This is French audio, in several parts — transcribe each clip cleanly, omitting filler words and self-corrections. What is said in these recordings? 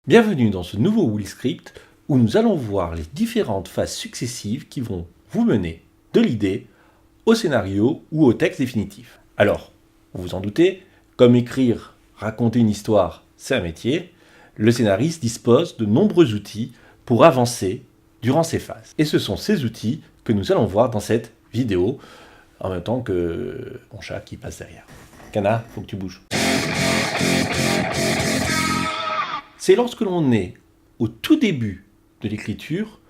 Bienvenue dans ce nouveau Will Script où nous allons voir les différentes phases successives qui vont vous mener de l'idée au scénario ou au texte définitif. Alors, vous vous en doutez, comme écrire, raconter une histoire, c'est un métier, le scénariste dispose de nombreux outils pour avancer durant ces phases. Et ce sont ces outils que nous allons voir dans cette vidéo, en même temps que mon chat qui passe derrière. Cana, faut que tu bouges. C'est lorsque l'on est au tout début de l'écriture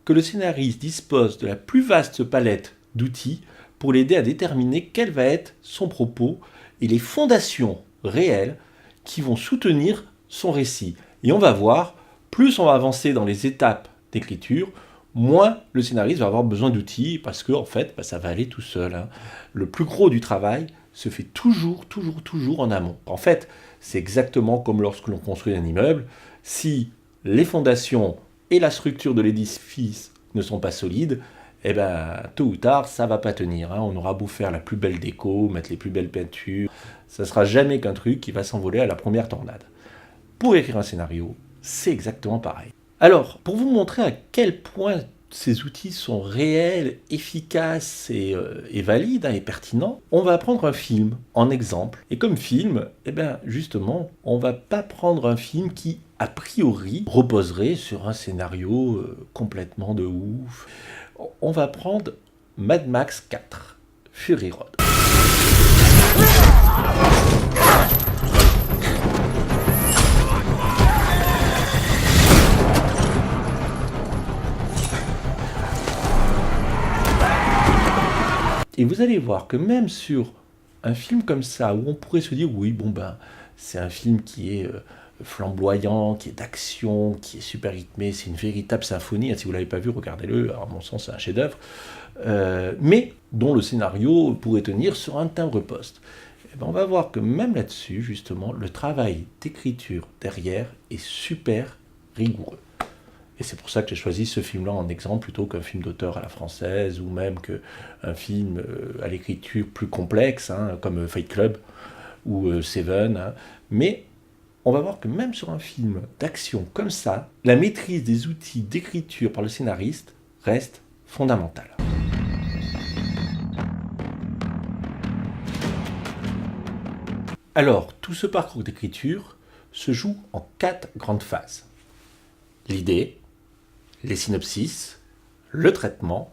que le scénariste dispose de la plus vaste palette d'outils pour l'aider à déterminer quel va être son propos et les fondations réelles qui vont soutenir son récit. Et on va voir, plus on va avancer dans les étapes d'écriture, moins le scénariste va avoir besoin d'outils parce que en fait, ça va aller tout seul. Le plus gros du travail se fait toujours en amont. En fait, c'est exactement comme lorsque l'on construit un immeuble. Si les fondations et la structure de l'édifice ne sont pas solides, eh ben, tôt ou tard, ça va pas tenir. On aura beau faire la plus belle déco, mettre les plus belles peintures, ça sera jamais qu'un truc qui va s'envoler à la première tornade. Pour écrire un scénario, c'est exactement pareil. Alors, pour vous montrer à quel point ces outils sont réels, efficaces et valides et pertinents, on va prendre un film en exemple. Et comme film, eh bien, justement, on va pas prendre un film qui, a priori, reposerait sur un scénario complètement de ouf. On va prendre Mad Max 4, Fury Road. Et vous allez voir que même sur un film comme ça, où on pourrait se dire, oui, c'est un film qui est flamboyant, qui est d'action, qui est super rythmé, c'est une véritable symphonie. Si vous ne l'avez pas vu, regardez-le, à mon sens, c'est un chef-d'œuvre. Mais dont le scénario pourrait tenir sur un timbre-poste. On va voir que même là-dessus, justement, le travail d'écriture derrière est super rigoureux. Et c'est pour ça que j'ai choisi ce film-là en exemple plutôt qu'un film d'auteur à la française ou même qu'un film à l'écriture plus complexe, comme Fight Club ou Seven. Mais on va voir que même sur un film d'action comme ça, la maîtrise des outils d'écriture par le scénariste reste fondamentale. Alors, tout ce parcours d'écriture se joue en 4 grandes phases. L'idée, les synopsis, le traitement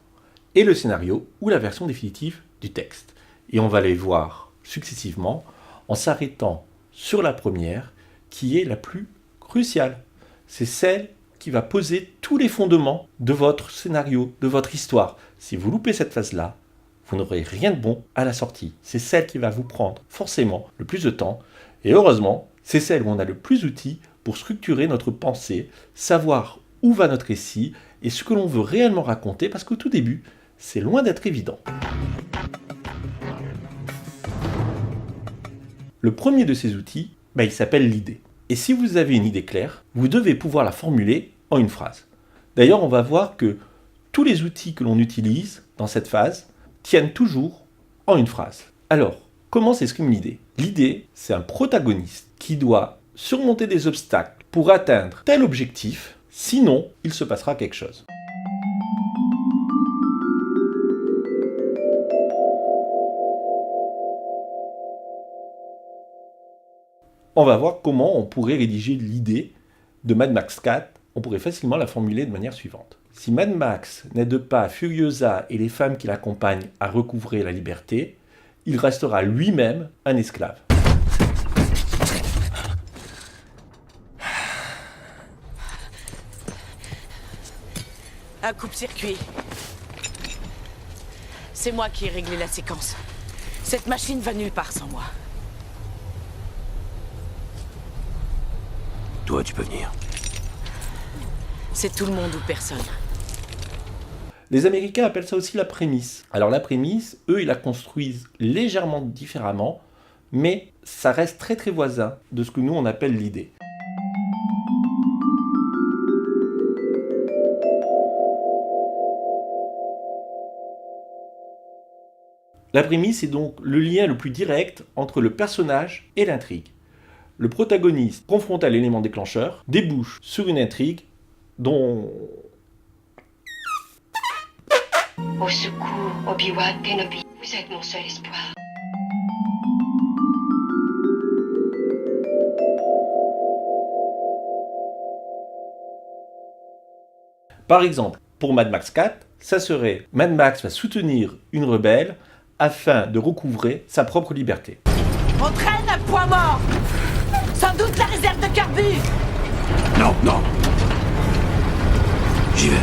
et le scénario ou la version définitive du texte. Et on va les voir successivement en s'arrêtant sur la première qui est la plus cruciale. C'est celle qui va poser tous les fondements de votre scénario, de votre histoire. Si vous loupez cette phase-là, vous n'aurez rien de bon à la sortie. C'est celle qui va vous prendre forcément le plus de temps. Et heureusement, c'est celle où on a le plus d'outils pour structurer notre pensée, savoir où va notre récit et ce que l'on veut réellement raconter, parce qu'au tout début, c'est loin d'être évident. Le premier de ces outils, il s'appelle l'idée. Et si vous avez une idée claire, vous devez pouvoir la formuler en une phrase. D'ailleurs, on va voir que tous les outils que l'on utilise dans cette phase tiennent toujours en une phrase. Alors, comment s'exprime l'idée ? L'idée, c'est un protagoniste qui doit surmonter des obstacles pour atteindre tel objectif. Sinon, il se passera quelque chose. On va voir comment on pourrait rédiger l'idée de Mad Max 4. On pourrait facilement la formuler de manière suivante. Si Mad Max n'aide pas Furiosa et les femmes qui l'accompagnent à recouvrer la liberté, il restera lui-même un esclave. Un coupe-circuit. C'est moi qui ai réglé la séquence. Cette machine va nulle part sans moi. Toi, tu peux venir. C'est tout le monde ou personne. Les Américains appellent ça aussi la prémisse. Alors la prémisse, eux, ils la construisent légèrement différemment, mais ça reste très voisin de ce que nous, on appelle l'idée. La prémisse est donc le lien le plus direct entre le personnage et l'intrigue. le protagoniste, confronté à l'élément déclencheur, débouche sur une intrigue dont... Au secours, Obi-Wan Kenobi, vous êtes mon seul espoir. Par exemple, pour Mad Max 4, ça serait Mad Max va soutenir une rebelle afin de recouvrer sa propre liberté. On traîne à point mort. Sans doute la réserve de carburant. Non, non. J'y vais.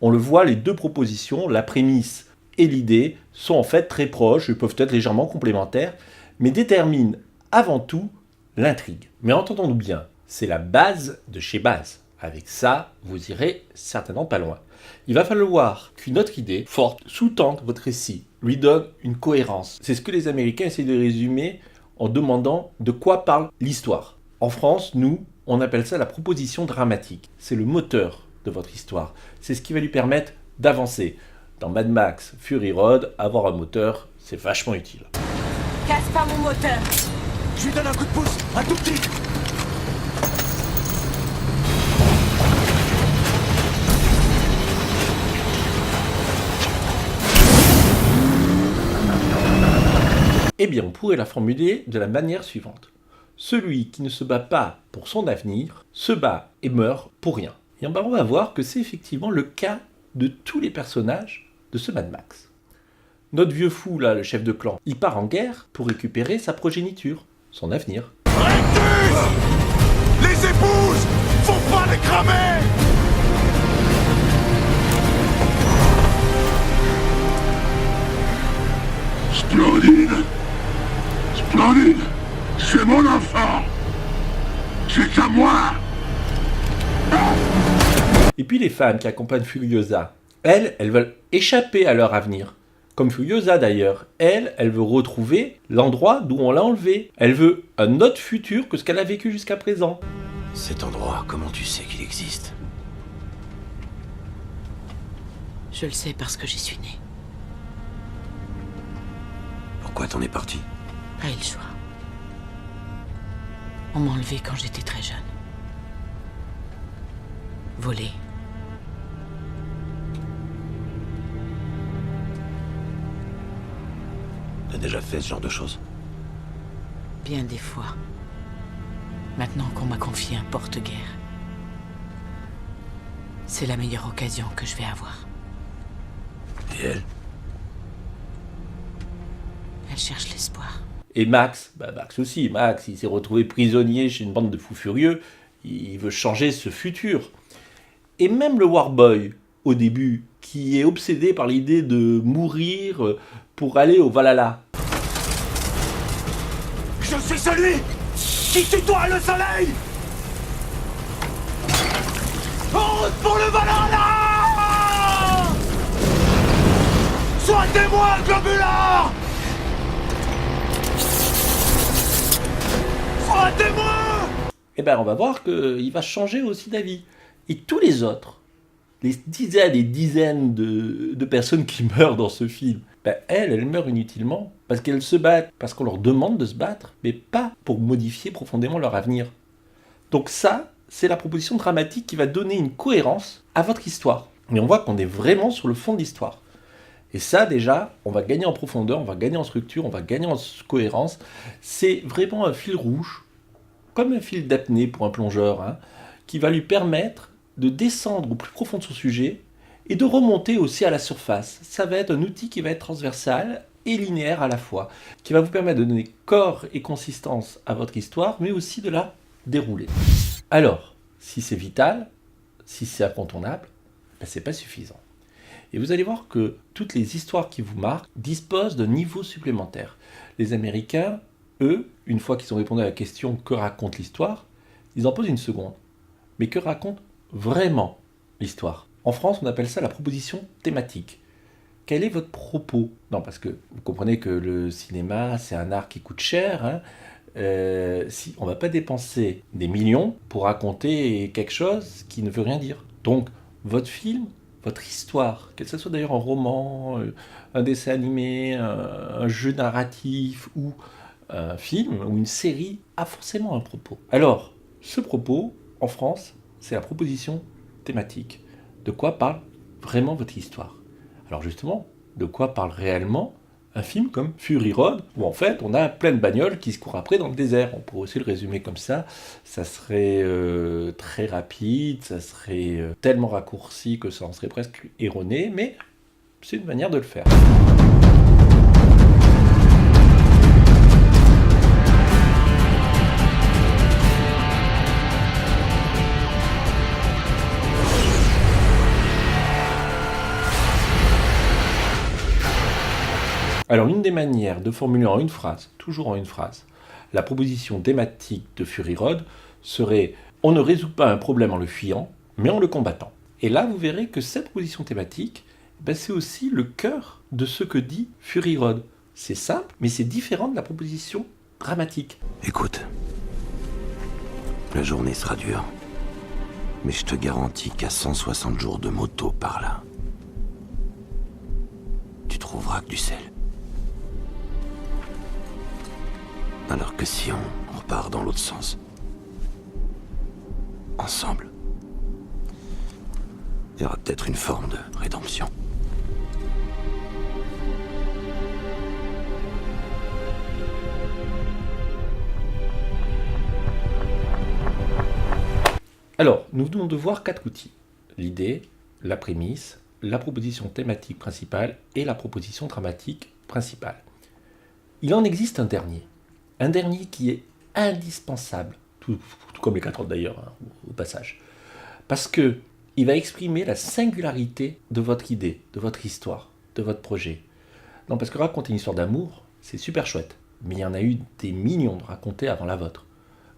On le voit, les deux propositions, la prémisse et l'idée, sont en fait très proches, peuvent être légèrement complémentaires, mais déterminent avant tout l'intrigue. Mais entendons-nous bien, c'est la base de chez base. Avec ça, vous irez certainement pas loin. Il va falloir qu'une autre idée forte sous-tende votre récit, lui donne une cohérence. C'est ce que les Américains essaient de résumer en demandant de quoi parle l'histoire. En France, nous, on appelle ça la proposition dramatique. C'est le moteur de votre histoire. C'est ce qui va lui permettre d'avancer. Dans Mad Max Fury Road, avoir un moteur, c'est vachement utile. Casse pas mon moteur. Je lui donne un coup de pouce, un tout petit. Eh bien, on pourrait la formuler de la manière suivante. Celui qui ne se bat pas pour son avenir, se bat et meurt pour rien. Et on va voir que c'est effectivement le cas de tous les personnages de ce Mad Max. Notre vieux fou, là, le chef de clan, il part en guerre pour récupérer sa progéniture, son avenir. Les épouses, faut pas les cramer. Splendide! Splendide! C'est mon enfant! C'est à moi! Et puis les femmes qui accompagnent Furiosa, elles veulent échapper à leur avenir. Comme Furiosa d'ailleurs, elle veut retrouver l'endroit d'où on l'a enlevée. Elle veut un autre futur que ce qu'elle a vécu jusqu'à présent. Cet endroit, comment tu sais qu'il existe? Je le sais parce que j'y suis né. Pourquoi t'en es parti? Pas eu le choix. On m'a enlevé quand j'étais très jeune. Volé. T'as déjà fait ce genre de choses? Bien des fois. Maintenant qu'on m'a confié un porte-guerre, c'est la meilleure occasion que je vais avoir. Et elle? Elle cherche l'espoir. Et Max, Max aussi, Max, il s'est retrouvé prisonnier chez une bande de fous furieux, il veut changer ce futur. Et même le Warboy, au début, qui est obsédé par l'idée de mourir pour aller au Valhalla. Je suis celui qui tutoie le soleil. En route pour le Valhalla. Sois témoin, Globulard. Sois témoin. Eh bien, on va voir qu'il va changer aussi d'avis. Et tous les autres, les dizaines et dizaines de personnes qui meurent dans ce film, elles meurent inutilement parce qu'elles se battent, parce qu'on leur demande de se battre, mais pas pour modifier profondément leur avenir. Donc ça, c'est la proposition dramatique qui va donner une cohérence à votre histoire. Mais on voit qu'on est vraiment sur le fond de l'histoire. Et ça, déjà, on va gagner en profondeur, on va gagner en structure, on va gagner en cohérence. C'est vraiment un fil rouge, comme un fil d'apnée pour un plongeur, hein, qui va lui permettre de descendre au plus profond de son sujet et de remonter aussi à la surface. Ça va être un outil qui va être transversal et linéaire à la fois, qui va vous permettre de donner corps et consistance à votre histoire, mais aussi de la dérouler. Alors, si c'est vital, si c'est incontournable, c'est pas suffisant. Et vous allez voir que toutes les histoires qui vous marquent disposent d'un niveau supplémentaire. Les Américains, eux, une fois qu'ils ont répondu à la question « Que raconte l'histoire ?», ils en posent une seconde. Mais que raconte vraiment l'histoire? En France, on appelle ça la proposition thématique. Quel est votre propos? Non, parce que vous comprenez que le cinéma, c'est un art qui coûte cher. Hein. Si on ne va pas dépenser des millions pour raconter quelque chose qui ne veut rien dire. Donc, votre film, votre histoire, que ce soit d'ailleurs un roman, un dessin animé, un jeu narratif ou un film ou une série, a forcément un propos. Alors, ce propos, en France, c'est la proposition thématique. De quoi parle vraiment votre histoire? Alors justement, de quoi parle réellement un film comme Fury Road, où en fait on a plein de bagnoles qui se courent après dans le désert. On pourrait aussi le résumer comme ça serait très rapide, ça serait tellement raccourci que ça en serait presque erroné, mais c'est une manière de le faire. Alors, l'une des manières de formuler en une phrase, toujours en une phrase, la proposition thématique de Fury Road serait « On ne résout pas un problème en le fuyant, mais en le combattant ». Et là, vous verrez que cette proposition thématique, c'est aussi le cœur de ce que dit Fury Road. C'est simple, mais c'est différent de la proposition dramatique. Écoute, la journée sera dure, mais je te garantis qu'à 160 jours de moto par là, tu trouveras que du sel. Alors que si on repart dans l'autre sens, ensemble, il y aura peut-être une forme de rédemption. Alors, nous venons de voir 4 outils. L'idée, la prémisse, la proposition thématique principale et la proposition dramatique principale. Il en existe un dernier qui est indispensable, tout comme les 4 autres d'ailleurs, hein, au passage, parce que il va exprimer la singularité de votre idée, de votre histoire, de votre projet. Non, parce que raconter une histoire d'amour, c'est super chouette, mais il y en a eu des millions de racontés avant la vôtre.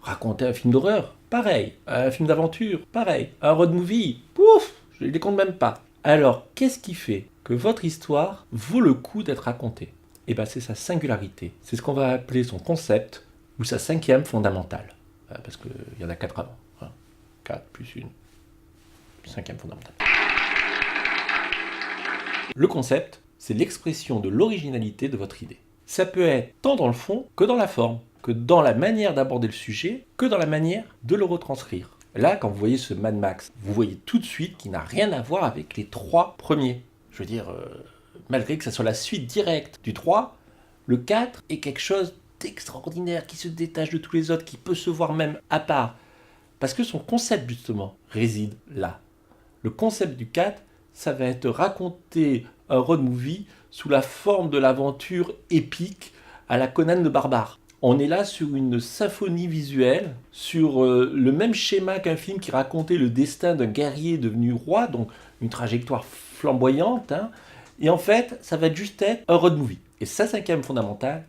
Raconter un film d'horreur, pareil. Un film d'aventure, pareil. Un road movie, pouf, je ne les compte même pas. Alors, qu'est-ce qui fait que votre histoire vaut le coup d'être racontée? Eh bien, c'est sa singularité. C'est ce qu'on va appeler son concept ou sa 5e fondamentale. Parce qu'il y en a 4 avant. 4 plus 1. 5e fondamentale. Le concept, c'est l'expression de l'originalité de votre idée. Ça peut être tant dans le fond que dans la forme, que dans la manière d'aborder le sujet, que dans la manière de le retranscrire. Là, quand vous voyez ce Mad Max, vous voyez tout de suite qu'il n'a rien à voir avec les 3 premiers. Je veux dire, malgré que ça soit la suite directe du 3, le 4 est quelque chose d'extraordinaire, qui se détache de tous les autres, qui peut se voir même à part. Parce que son concept, justement, réside là. Le concept du 4, ça va être raconter un road movie sous la forme de l'aventure épique à la Conan le Barbare. On est là sur une symphonie visuelle, sur le même schéma qu'un film qui racontait le destin d'un guerrier devenu roi, donc une trajectoire flamboyante. Hein. Et en fait, ça va juste être un road movie. Et sa 5e fondamentale,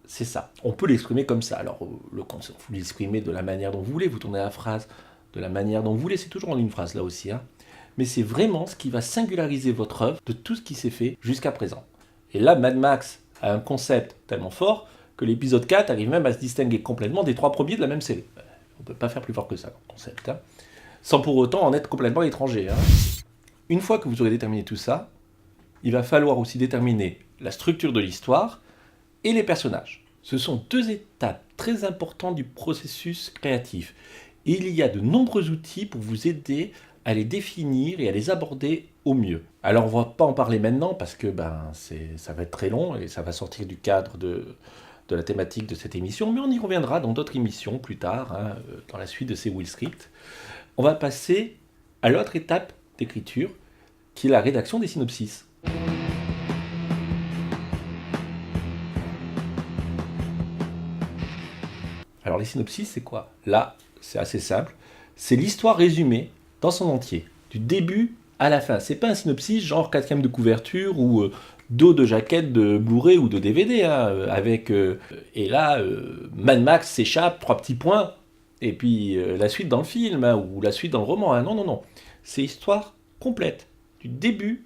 c'est ça. On peut l'exprimer comme ça. Alors, le concept, vous l'exprimez de la manière dont vous voulez, vous tournez la phrase de la manière dont vous voulez, c'est toujours en une phrase là aussi. Hein. Mais c'est vraiment ce qui va singulariser votre œuvre de tout ce qui s'est fait jusqu'à présent. Et là, Mad Max a un concept tellement fort que l'épisode 4 arrive même à se distinguer complètement des 3 premiers de la même série. On ne peut pas faire plus fort que ça, le concept. Hein. Sans pour autant en être complètement étranger. Hein. Une fois que vous aurez déterminé tout ça, il va falloir aussi déterminer la structure de l'histoire et les personnages. Ce sont 2 étapes très importantes du processus créatif. Et il y a de nombreux outils pour vous aider à les définir et à les aborder au mieux. Alors on ne va pas en parler maintenant parce que ça va être très long et ça va sortir du cadre de la thématique de cette émission, mais on y reviendra dans d'autres émissions plus tard, hein, dans la suite de ces Will Script. On va passer à l'autre étape d'écriture, qui est la rédaction des synopsis. Alors les synopsis, c'est quoi? Là, c'est assez simple. C'est l'histoire résumée dans son entier, du début à la fin. C'est pas un synopsis genre 4e de couverture ou dos de jaquette de Blu-ray ou de DVD, hein, avec et là, Mad Max s'échappe, 3 petits points, et puis la suite dans le film, hein, ou la suite dans le roman. Hein. Non. C'est histoire complète, du début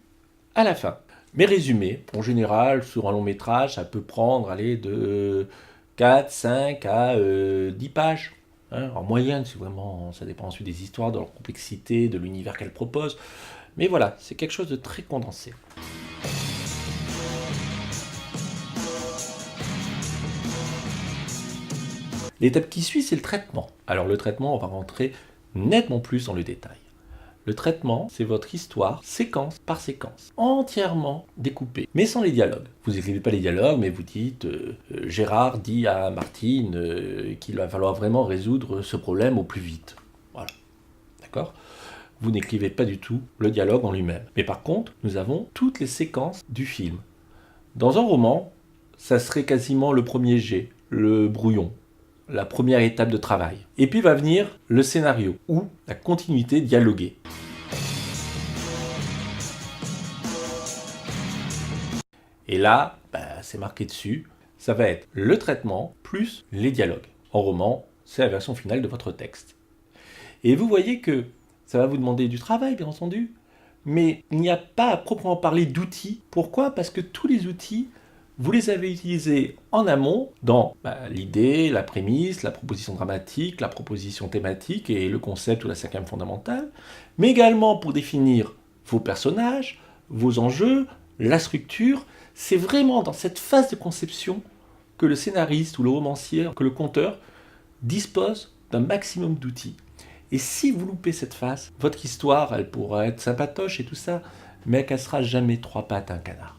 à la fin. Mais résumé, en général, sur un long métrage, ça peut prendre de 4, 5 à 10 pages. En moyenne, c'est vraiment, ça dépend ensuite des histoires, de leur complexité, de l'univers qu'elles proposent. Mais voilà, c'est quelque chose de très condensé. L'étape qui suit, c'est le traitement. Alors le traitement, on va rentrer nettement plus dans le détail. Le traitement, c'est votre histoire, séquence par séquence, entièrement découpée, mais sans les dialogues. Vous n'écrivez pas les dialogues, mais vous dites Gérard dit à Martine qu'il va falloir vraiment résoudre ce problème au plus vite. Voilà. D'accord ? Vous n'écrivez pas du tout le dialogue en lui-même. Mais par contre, nous avons toutes les séquences du film. Dans un roman, ça serait quasiment le premier jet, le brouillon, la première étape de travail. Et puis va venir le scénario, ou la continuité dialoguée. Et là, c'est marqué dessus, ça va être le traitement plus les dialogues. En roman, c'est la version finale de votre texte. Et vous voyez que ça va vous demander du travail, bien entendu, mais il n'y a pas à proprement parler d'outils. Pourquoi ? Parce que tous les outils, vous les avez utilisés en amont dans l'idée, la prémisse, la proposition dramatique, la proposition thématique et le concept ou la cinquième fondamentale, mais également pour définir vos personnages, vos enjeux, la structure. C'est vraiment dans cette phase de conception que le scénariste ou le romancier, que le conteur dispose d'un maximum d'outils. Et si vous loupez cette phase, votre histoire, elle pourra être sympatoche et tout ça, mais qu'elle sera jamais trois pattes à un canard.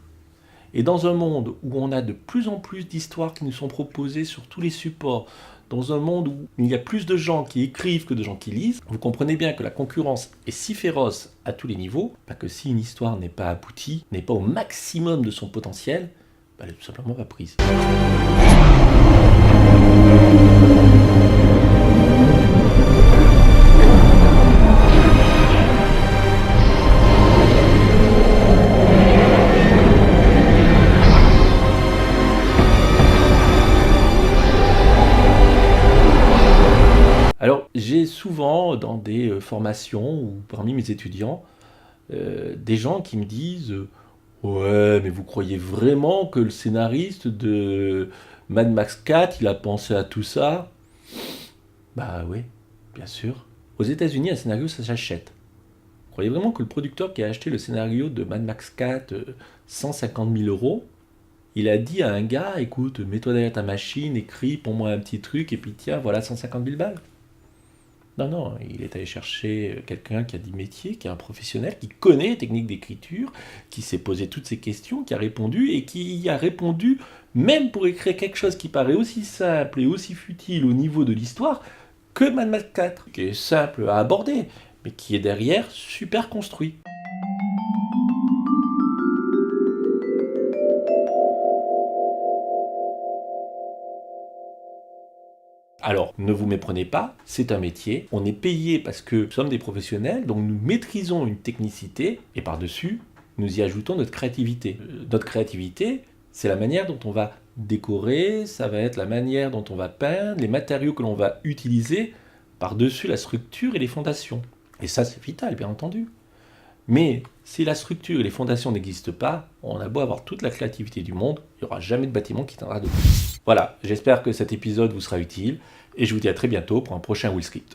Et dans un monde où on a de plus en plus d'histoires qui nous sont proposées sur tous les supports, dans un monde où il y a plus de gens qui écrivent que de gens qui lisent, vous comprenez bien que la concurrence est si féroce à tous les niveaux, que si une histoire n'est pas aboutie, n'est pas au maximum de son potentiel, elle n'est tout simplement pas prise. Alors, j'ai souvent dans des formations ou parmi mes étudiants des gens qui me disent « Ouais, mais vous croyez vraiment que le scénariste de Mad Max 4, il a pensé à tout ça ?» Bah oui, bien sûr. Aux États-Unis, un scénario, ça s'achète. Vous croyez vraiment que le producteur qui a acheté le scénario de Mad Max 4 150 000 €, il a dit à un gars « Écoute, mets-toi derrière ta machine, écris pour moi un petit truc, et puis tiens, voilà 150 000 balles ». Non, il est allé chercher quelqu'un qui a du métier, qui est un professionnel, qui connaît les techniques d'écriture, qui s'est posé toutes ces questions, qui a répondu, et qui y a répondu même pour écrire quelque chose qui paraît aussi simple et aussi futile au niveau de l'histoire que Mad Max 4, qui est simple à aborder, mais qui est derrière super construit. Alors, ne vous méprenez pas, c'est un métier, on est payé parce que nous sommes des professionnels, donc nous maîtrisons une technicité, et par-dessus, nous y ajoutons notre créativité. Notre créativité, c'est la manière dont on va décorer, ça va être la manière dont on va peindre, les matériaux que l'on va utiliser par-dessus la structure et les fondations. Et ça, c'est vital, bien entendu. Mais si la structure et les fondations n'existent pas, on a beau avoir toute la créativité du monde, il n'y aura jamais de bâtiment qui tiendra debout. Voilà, j'espère que cet épisode vous sera utile, et je vous dis à très bientôt pour un prochain Will Script.